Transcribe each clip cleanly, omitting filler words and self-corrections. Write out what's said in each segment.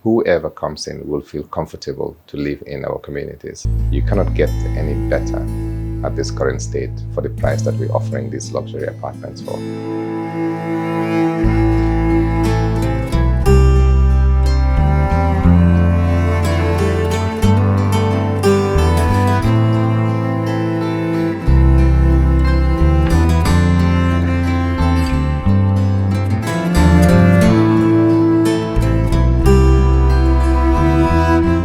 whoever comes in will feel comfortable to live in our communities. You cannot get any better at this current state for the price that we're offering these luxury apartments for.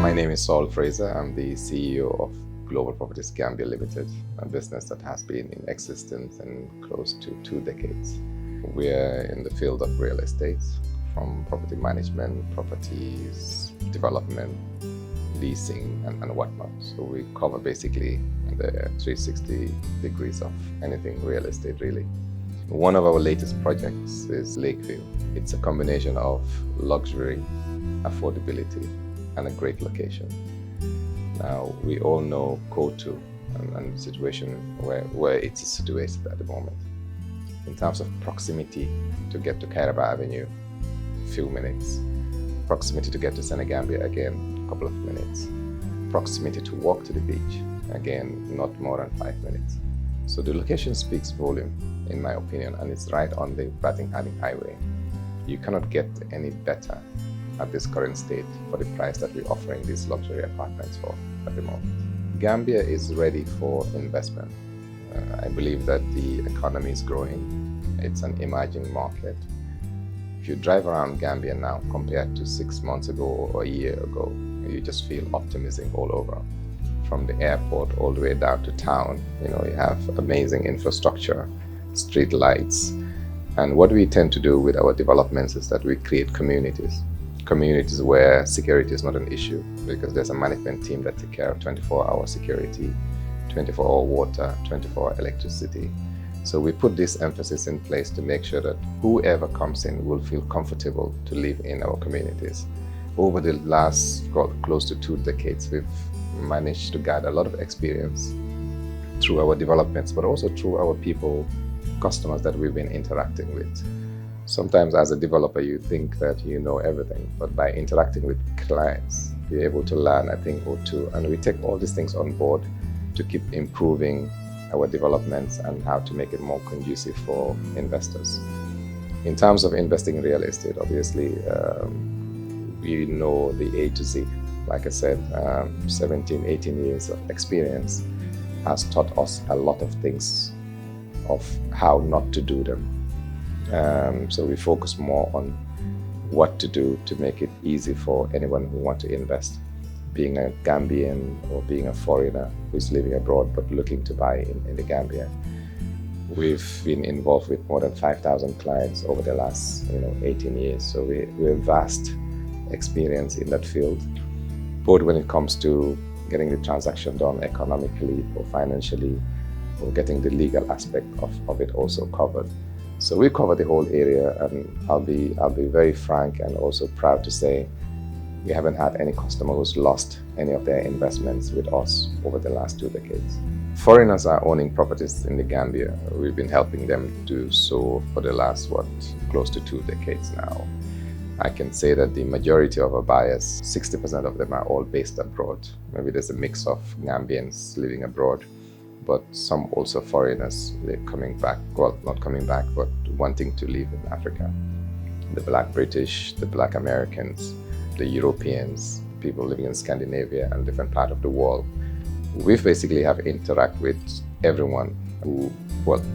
My name is Saul Frazer. I'm the CEO of Global Properties Gambia Limited, a business that has been in existence in close to 2 decades. We're in the field of real estate, from property management, properties, development, leasing, and whatnot. So we cover basically the 360 degrees of anything real estate, really. One of our latest projects is Lakeville. It's a combination of luxury, affordability, and a great location. Now, we all know Kotu and the situation where it's situated at the moment. In terms of proximity to get to Kairaba Avenue, few minutes. Proximity to get to Senegambia, again, a couple of minutes. Proximity to walk to the beach, again, not more than 5 minutes. So the location speaks volume, in my opinion, and it's right on the Bating-Harding Highway. You cannot get any better at this current state for the price that we're offering these luxury apartments for at the moment. Gambia is ready for investment. I believe that the economy is growing. It's an emerging market. If you drive around Gambia now compared to 6 months ago or a year ago, you just feel optimism all over. From the airport all the way down to town, you have amazing infrastructure, street lights. And what we tend to do with our developments is that we create communities where security is not an issue, because there's a management team that take care of 24-hour security, 24-hour water, 24-hour electricity. So we put this emphasis in place to make sure that whoever comes in will feel comfortable to live in our communities. Over the last close to 2 decades, we've managed to gather a lot of experience through our developments, but also through our customers that we've been interacting with. Sometimes as a developer, you think that you know everything, but by interacting with clients, you're able to learn a thing or two. And we take all these things on board to keep improving our developments and how to make it more conducive for investors. In terms of investing in real estate, obviously, we know the A to Z. Like I said, 17, 18 years of experience has taught us a lot of things of how not to do them. So we focus more on what to do to make it easy for anyone who wants to invest, being a Gambian or being a foreigner who's living abroad but looking to buy in the Gambia. We've been involved with more than 5,000 clients over the last 18 years, so we have vast experience in that field, both when it comes to getting the transaction done economically or financially, or getting the legal aspect of it also covered. So we cover the whole area, and I'll be very frank and also proud to say we haven't had any customer who's lost any of their investments with us over the last 2 decades. Foreigners are owning properties in the Gambia. We've been helping them do so for the last, close to 2 decades now. I can say that the majority of our buyers, 60% of them are all based abroad. Maybe there's a mix of Gambians living abroad, but some also foreigners, they're coming back, well, not coming back, but wanting to live in Africa. The Black British, the Black Americans, the Europeans, people living in Scandinavia and different parts of the world. We basically have interact with everyone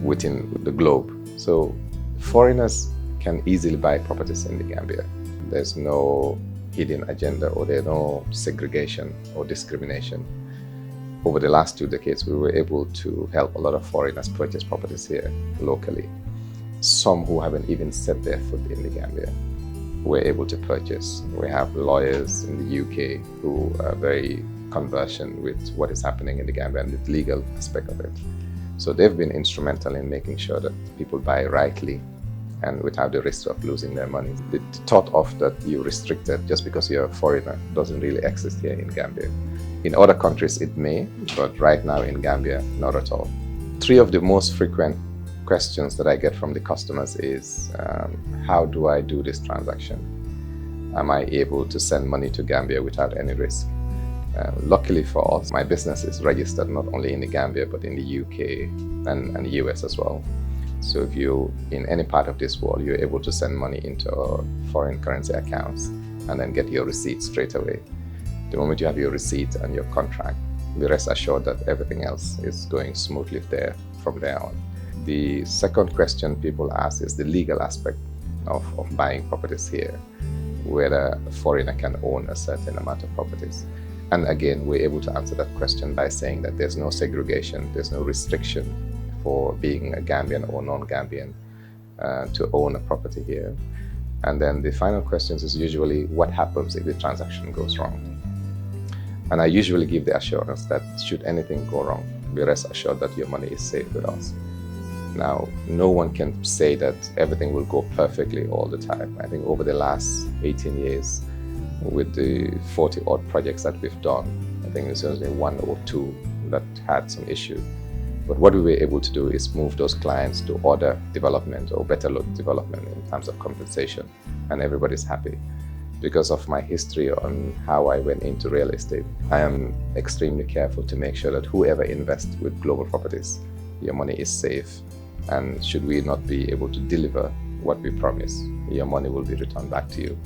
within the globe. So foreigners can easily buy properties in the Gambia. There's no hidden agenda, or there's no segregation or discrimination. Over the last 2 decades, we were able to help a lot of foreigners purchase properties here locally. Some who haven't even set their foot in the Gambia were able to purchase. We have lawyers in the UK who are very conversant with what is happening in the Gambia and the legal aspect of it. So they've been instrumental in making sure that people buy rightly and without the risk of losing their money. The thought of that you're restricted just because you're a foreigner doesn't really exist here in Gambia. In other countries it may, but right now in Gambia, not at all. 3 of the most frequent questions that I get from the customers is, how do I do this transaction? Am I able to send money to Gambia without any risk? Luckily for us, my business is registered not only in the Gambia, but in the UK and the US as well. So if you're in any part of this world, you're able to send money into foreign currency accounts and then get your receipt straight away. The moment you have your receipt and your contract, be rest assured that everything else is going smoothly there from there on. The second question people ask is the legal aspect of buying properties here, whether a foreigner can own a certain amount of properties. And again, we're able to answer that question by saying that there's no segregation, there's no restriction for being a Gambian or non-Gambian to own a property here. And then the final questions is usually what happens if the transaction goes wrong. And I usually give the assurance that should anything go wrong, be rest assured that your money is safe with us. Now, no one can say that everything will go perfectly all the time. I think over the last 18 years, with the 40 odd projects that we've done, I think there's only one or two that had some issue. But what we were able to do is move those clients to other development or better development in terms of compensation, and everybody's happy. Because of my history on how I went into real estate, I am extremely careful to make sure that whoever invests with Global Properties, your money is safe. And should we not be able to deliver what we promise, your money will be returned back to you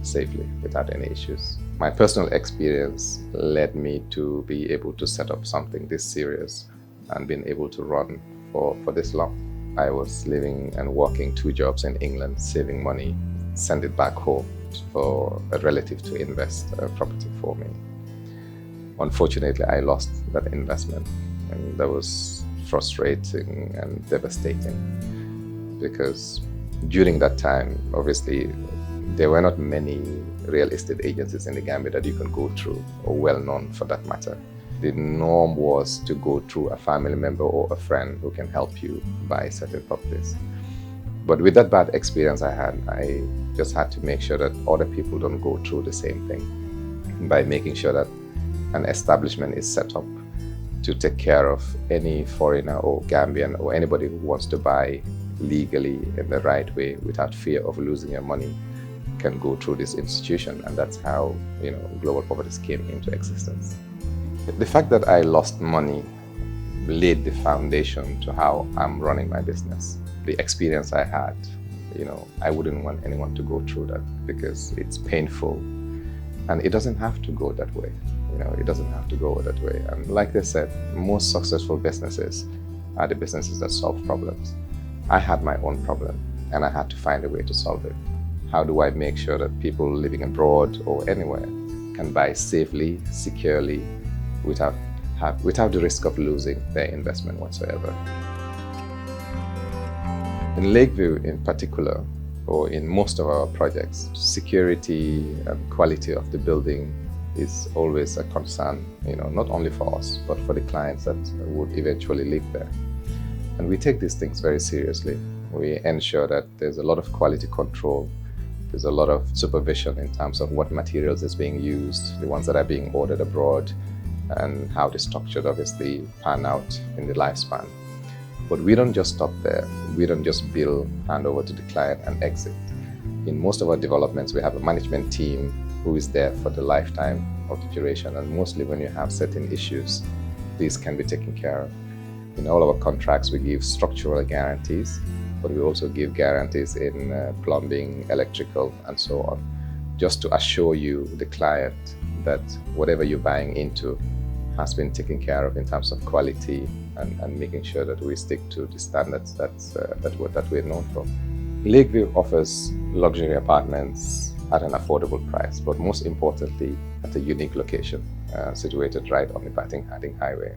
safely without any issues. My personal experience led me to be able to set up something this serious and been able to run for this long. I was living and working 2 jobs in England, saving money, send it back home for a relative to invest a property for me. Unfortunately, I lost that investment, and that was frustrating and devastating because during that time, obviously, there were not many real estate agencies in the Gambia that you can go through, or well known for that matter. The norm was to go through a family member or a friend who can help you buy certain properties. But with that bad experience I had, I just had to make sure that other people don't go through the same thing by making sure that an establishment is set up to take care of any foreigner or Gambian or anybody who wants to buy legally in the right way without fear of losing your money can go through this institution. And that's how, Global Properties came into existence. The fact that I lost money laid the foundation to how I'm running my business. The experience I had, I wouldn't want anyone to go through that because it's painful and it doesn't have to go that way. It doesn't have to go that way. And like they said, most successful businesses are the businesses that solve problems. I had my own problem and I had to find a way to solve it. How do I make sure that people living abroad or anywhere can buy safely, securely, without the risk of losing their investment whatsoever? In Lakeview in particular, or in most of our projects, security and quality of the building is always a concern, not only for us, but for the clients that would eventually live there. And we take these things very seriously. We ensure that there's a lot of quality control. There's a lot of supervision in terms of what materials is being used, the ones that are being ordered abroad, and how they're structured, obviously, pan out in the lifespan. But we don't just stop there. We don't just bill, hand over to the client and exit. In most of our developments, we have a management team who is there for the lifetime of the duration. And mostly when you have certain issues, these can be taken care of. In all our contracts, we give structural guarantees, but we also give guarantees in plumbing, electrical, and so on, just to assure you, the client, that whatever you're buying into has been taken care of in terms of quality and making sure that we stick to the standards that we're known for. Lakeview offers luxury apartments at an affordable price, but most importantly, at a unique location, situated right on the Batting Highway.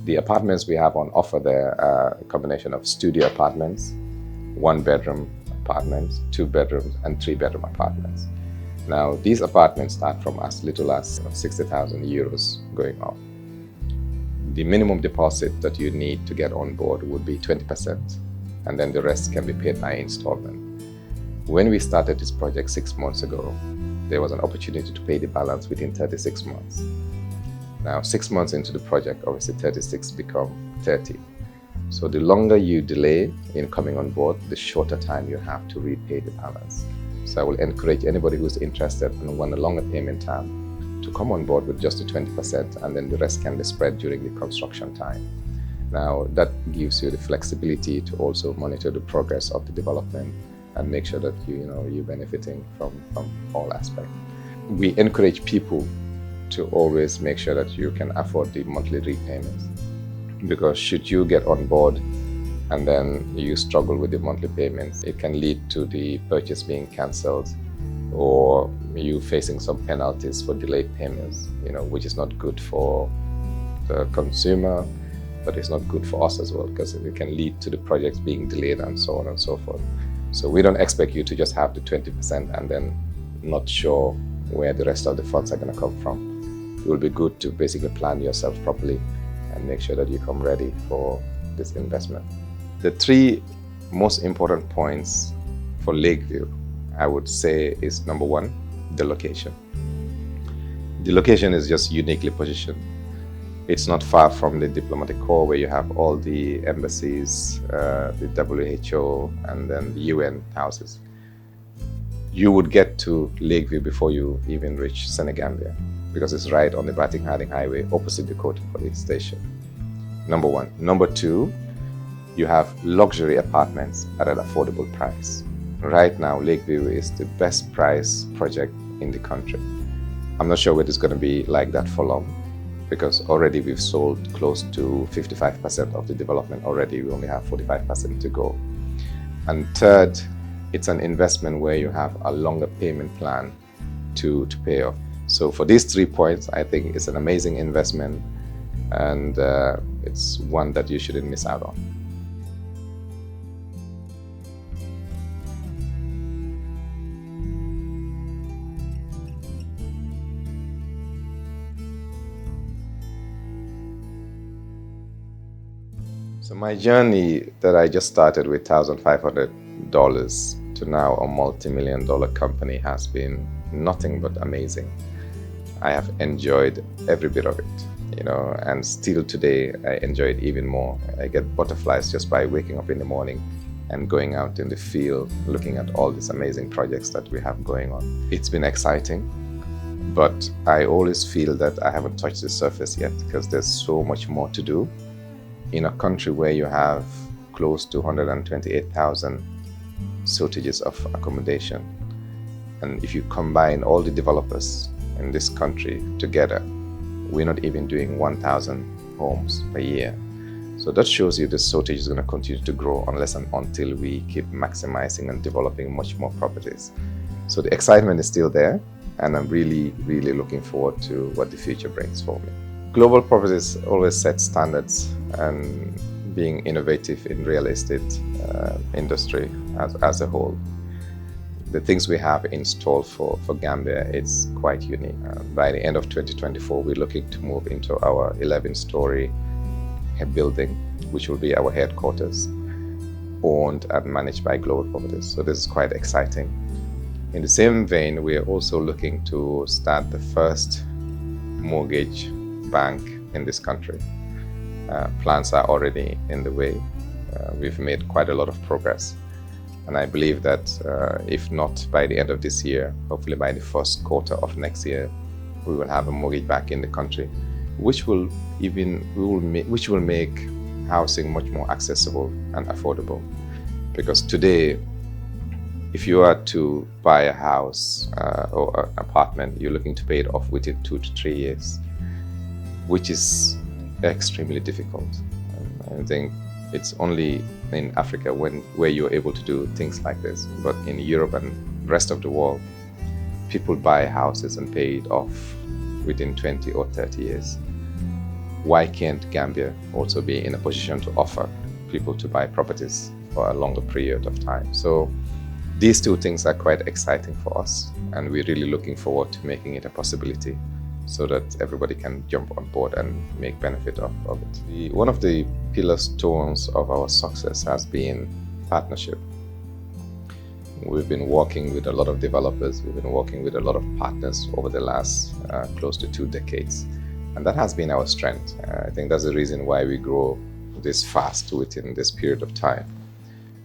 The apartments we have on offer there are a combination of studio apartments, 1-bedroom apartments, 2 bedrooms, and 3-bedroom apartments. Now, these apartments start from as little as 60,000 euros going up. The minimum deposit that you need to get on board would be 20%, and then the rest can be paid by installment. When we started this project 6 months ago, there was an opportunity to pay the balance within 36 months. Now, 6 months into the project, obviously 36 become 30. So the longer you delay in coming on board, the shorter time you have to repay the balance. So I will encourage anybody who's interested and want a longer payment term to come on board with just the 20%, and then the rest can be spread during the construction time. Now, that gives you the flexibility to also monitor the progress of the development and make sure that you're benefiting from all aspects. We encourage people to always make sure that you can afford the monthly repayments, because should you get on board and then you struggle with the monthly payments, it can lead to the purchase being cancelled or you facing some penalties for delayed payments, which is not good for the consumer, but it's not good for us as well, because it can lead to the projects being delayed and so on and so forth. So we don't expect you to just have the 20% and then not sure where the rest of the funds are going to come from. It will be good to basically plan yourself properly and make sure that you come ready for this investment. The three most important points for Lakeville, I would say, is number one, the location. The location is just uniquely positioned. It's not far from the diplomatic corps, where you have all the embassies, the WHO, and then the UN houses. You would get to Lakeville before you even reach Senegambia, because it's right on the Batik-Harding Highway, opposite the Kota Police Station. Number one. Number two, you have luxury apartments at an affordable price. Right now, Lakeville is the best price project in the country. I'm not sure whether it's going to be like that for long, because already we've sold close to 55% of the development already. We only have 45% to go. And third, it's an investment where you have a longer payment plan to pay off. So for these 3 points, I think it's an amazing investment, and it's one that you shouldn't miss out on. So my journey that I just started with $1,500 to now a multi-million-dollar company has been nothing but amazing. I have enjoyed every bit of it, and still today I enjoy it even more. I get butterflies just by waking up in the morning and going out in the field, looking at all these amazing projects that we have going on. It's been exciting, but I always feel that I haven't touched the surface yet, because there's so much more to do. In a country where you have close to 128,000 shortages of accommodation, and if you combine all the developers in this country together, we're not even doing 1,000 homes per year. So that shows you the shortage is going to continue to grow unless and until we keep maximizing and developing much more properties. So the excitement is still there, and I'm really, really looking forward to what the future brings for me. Global Properties always sets standards and being innovative in real estate industry as a whole. The things we have installed for Gambia, it's quite unique. By the end of 2024, we're looking to move into our 11-story building, which will be our headquarters, owned and managed by Global Properties. So this is quite exciting. In the same vein, we are also looking to start the first mortgage bank in this country. Plans are already in the way. We've made quite a lot of progress, and I believe that if not by the end of this year, hopefully by the first quarter of next year, we will have a mortgage bank in the country, which will make housing much more accessible and affordable. Because today, if you are to buy a house or an apartment, you're looking to pay it off within 2 to 3 years, which is extremely difficult. I think it's only in Africa where you're able to do things like this. But in Europe and the rest of the world, people buy houses and pay it off within 20 or 30 years. Why can't Gambia also be in a position to offer people to buy properties for a longer period of time? So these 2 things are quite exciting for us, and we're really looking forward to making it a possibility, so that everybody can jump on board and make benefit of it. One of the pillar stones of our success has been partnership. We've been working with a lot of developers, we've been working with a lot of partners over the last close to 2 decades, and that has been our strength. I think that's the reason why we grow this fast within this period of time.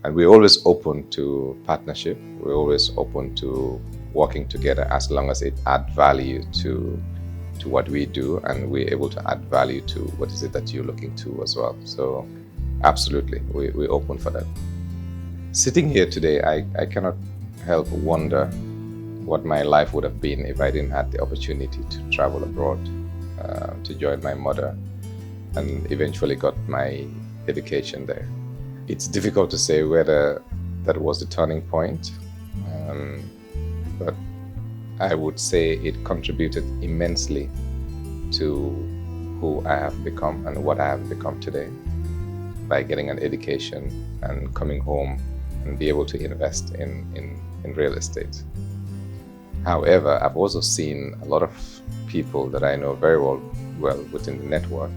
And we're always open to partnership. We're always open to working together as long as it adds value to what we do, and we're able to add value to what is it that you're looking to as well. So absolutely, we're open for that. Sitting here today, I cannot help wonder what my life would have been if I didn't have the opportunity to travel abroad, to join my mother, and eventually got my education there. It's difficult to say whether that was the turning point, but I would say it contributed immensely to who I have become and what I have become today by getting an education and coming home and be able to invest in real estate. However, I've also seen a lot of people that I know very well within the network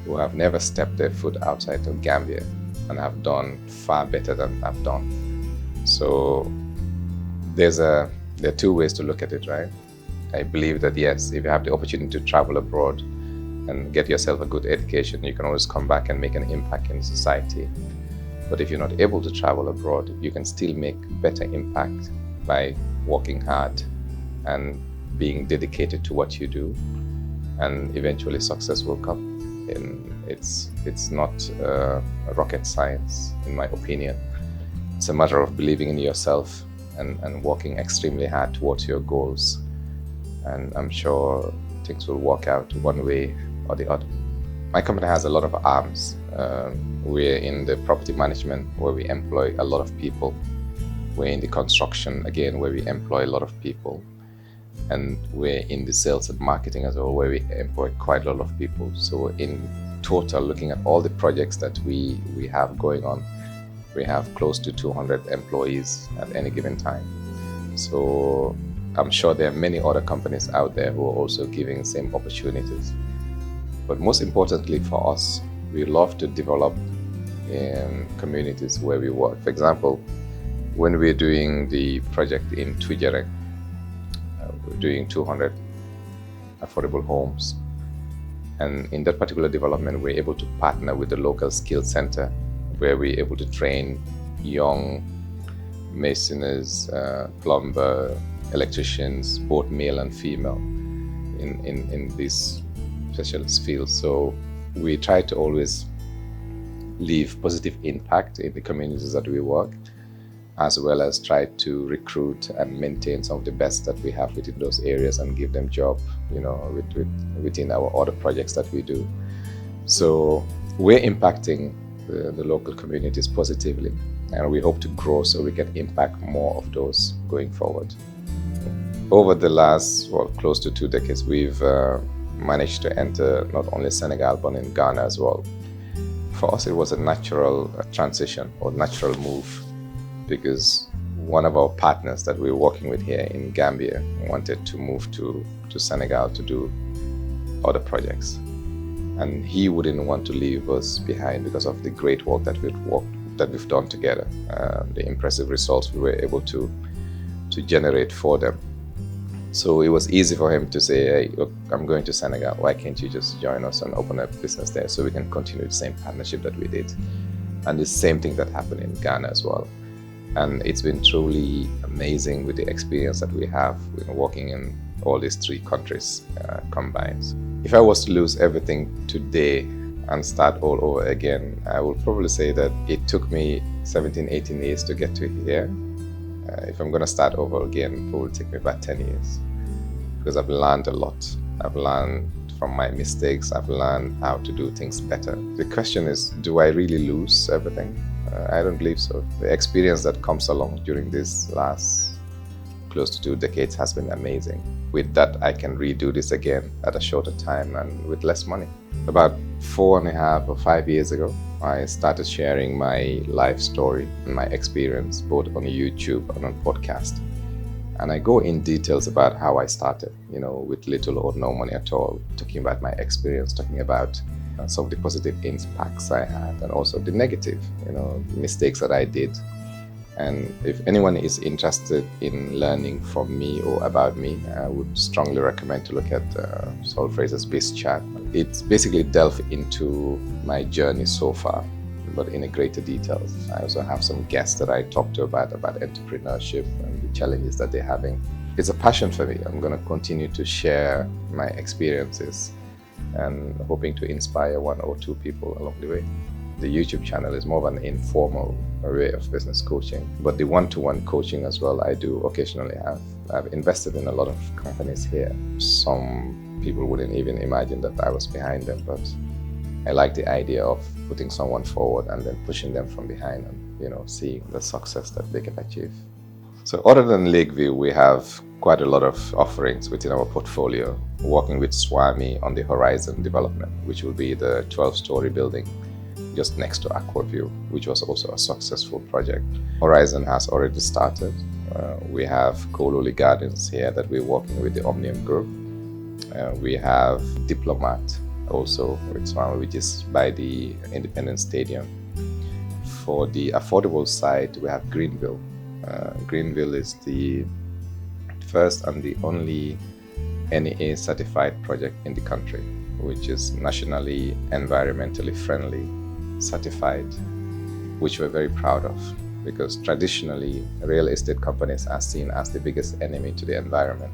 who have never stepped their foot outside of Gambia and have done far better than I've done. So there are two ways to look at it, right? I believe that yes, if you have the opportunity to travel abroad and get yourself a good education, you can always come back and make an impact in society. But if you're not able to travel abroad, you can still make better impact by working hard and being dedicated to what you do, and eventually success will come. And it's not rocket science, in my opinion. It's a matter of believing in yourself and working extremely hard towards your goals. And I'm sure things will work out one way or the other. My company has a lot of arms. We're in the property management, where we employ a lot of people. We're in the construction, again, where we employ a lot of people. And we're in the sales and marketing as well, where we employ quite a lot of people. So in total, looking at all the projects that we have going on, we have close to 200 employees at any given time. So I'm sure there are many other companies out there who are also giving the same opportunities. But most importantly for us, we love to develop in communities where we work. For example, when we're doing the project in Twijerek, we're doing 200 affordable homes. And in that particular development, we're able to partner with the local skills center, where we're able to train young masoners, plumber, electricians, both male and female, in these specialist fields. So we try to always leave positive impact in the communities that we work, as well as try to recruit and maintain some of the best that we have within those areas and give them job, within our other projects that we do. So we're impacting the local communities positively, and we hope to grow so we can impact more of those going forward. Over the last, close to 2 decades, we've managed to enter not only Senegal, but in Ghana as well. For us, it was a natural transition or natural move, because one of our partners that we were working with here in Gambia wanted to move to Senegal to do other projects. And he wouldn't want to leave us behind because of the great work that we've done together, the impressive results we were able to generate for them. So it was easy for him to say, hey, look, I'm going to Senegal. Why can't you just join us and open a business there so we can continue the same partnership that we did? And the same thing that happened in Ghana as well. And it's been truly amazing with the experience that we have working in all these 3 countries combined. If I was to lose everything today and start all over again, I would probably say that it took me 17, 18 years to get to here. If I'm going to start over again, it will take me about 10 years, because I've learned a lot. I've learned from my mistakes. I've learned how to do things better. The question is, do I really lose everything? I don't believe so. The experience that comes along during this last close to 2 decades has been amazing. With that, I can redo this again at a shorter time and with less money. About 4.5 or 5 years ago, I started sharing my life story and my experience both on YouTube and on podcast. And I go in details about how I started, with little or no money at all, talking about my experience, talking about some of the positive impacts I had and also the negative, mistakes that I did. And if anyone is interested in learning from me or about me, I would strongly recommend to look at Saul Frazer's Biz Chat. It's basically delved into my journey so far, but in a greater details. I also have some guests that I talk to about entrepreneurship and the challenges that they're having. It's a passion for me. I'm going to continue to share my experiences and hoping to inspire one or two people along the way. The YouTube channel is more of an informal way of business coaching, but the one-to-one coaching as well, I do occasionally have. I've invested in a lot of companies here. Some people wouldn't even imagine that I was behind them, but I like the idea of putting someone forward and then pushing them from behind and, seeing the success that they can achieve. So other than Lakeview, we have quite a lot of offerings within our portfolio, working with Swami on the Horizon development, which will be the 12-story building just next to Aquaview, which was also a successful project. Horizon has already started. We have Kololi Gardens here that we're working with the Omnium Group. We have Diplomat also with Swami, which is by the Independence Stadium. For the affordable side, we have Greenville. Greenville is the first and the only NEA certified project in the country, which is nationally environmentally friendly certified, which we're very proud of, because traditionally real estate companies are seen as the biggest enemy to the environment.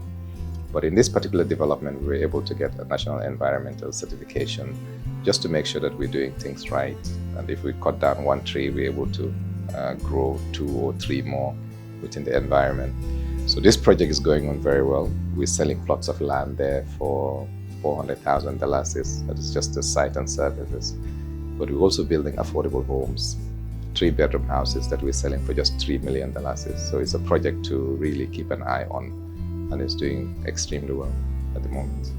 But in this particular development, we were able to get a national environmental certification just to make sure that we're doing things right. And if we cut down one tree, we're able to grow 2 or 3 more within the environment. So this project is going on very well. We're selling plots of land there for $400,000. That is just the site and services. But we're also building affordable homes, 3-bedroom houses that we're selling for just $3 million. So it's a project to really keep an eye on, and it's doing extremely well at the moment.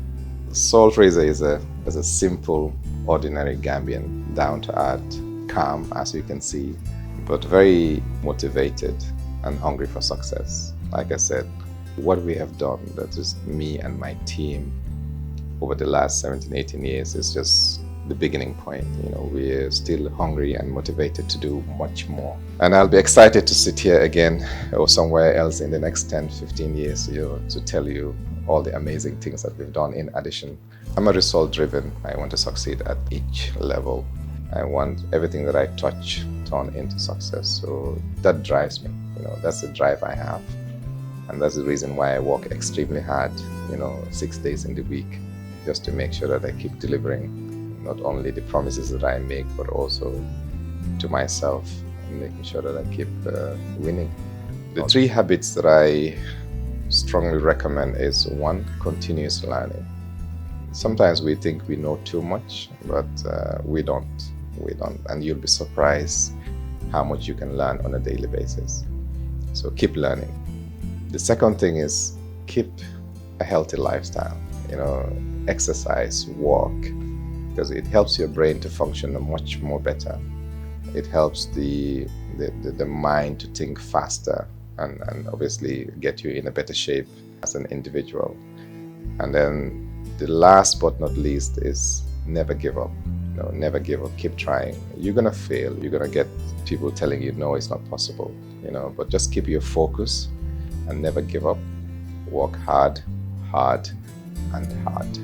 Saul Frazer is a simple, ordinary Gambian, down-to-earth, calm, as you can see, but very motivated and hungry for success. Like I said, what we have done, that is me and my team over the last 17, 18 years, is just the beginning point. We're still hungry and motivated to do much more. And I'll be excited to sit here again or somewhere else in the next 10, 15 years, to tell you all the amazing things that we've done. In addition, I'm a result driven. I want to succeed at each level. I want everything that I touch turn into success. So that drives me. That's the drive I have. And that's the reason why I work extremely hard, 6 days in the week, just to make sure that I keep delivering not only the promises that I make, but also to myself, and making sure that I keep winning. The 3 habits that I strongly recommend is 1, continuous learning. Sometimes we think we know too much, but we don't. And you'll be surprised how much you can learn on a daily basis. So keep learning. The second thing is keep a healthy lifestyle. Exercise, walk, because it helps your brain to function much more better. It helps the mind to think faster and obviously get you in a better shape as an individual. And then the last but not least is never give up. Never give up. Keep trying. You're gonna fail. You're gonna get people telling you no, it's not possible. But just keep your focus and never give up. Work hard, and hard.